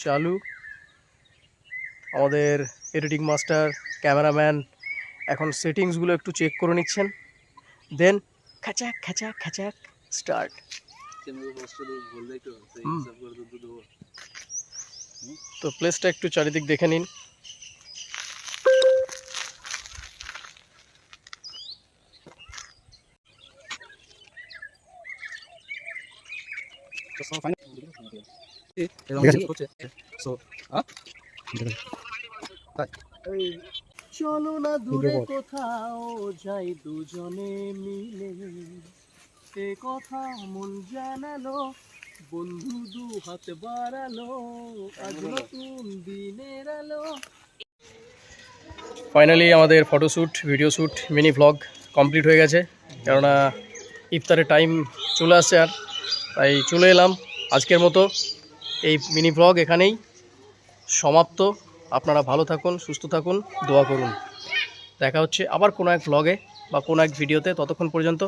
চালু। আমাদের editing master cameraman এখন সেটিংসগুলো একটু চেক করে নিচ্ছেন, দেন খাচাক খাচাক খাচাক স্টার্ট। তো প্লেসটা একটু চারিদিক দেখে নিন। চলো না দূরে কোথাও যাই দুজনে মিলে, এ কথা মন জানালো, বন্ধু দু হাত বাড়ালো, আজ নতুন দিনের আলো। ফাইনালি আমাদের photoshoot, video shoot, mini vlog complete হয়ে গেছে, কেননা ইফতারের টাইম চলে আসছে, আর তাই চলে এলাম। আজকের মতো এই মিনি ভ্লগ এখানেই সমাপ্ত। আপনারা ভালো থাকুন, সুস্থ থাকুন, দোয়া করুন। দেখা হচ্ছে আবার কোনো এক ভ্লগে বা কোনো এক ভিডিওতে। ততক্ষণ পর্যন্ত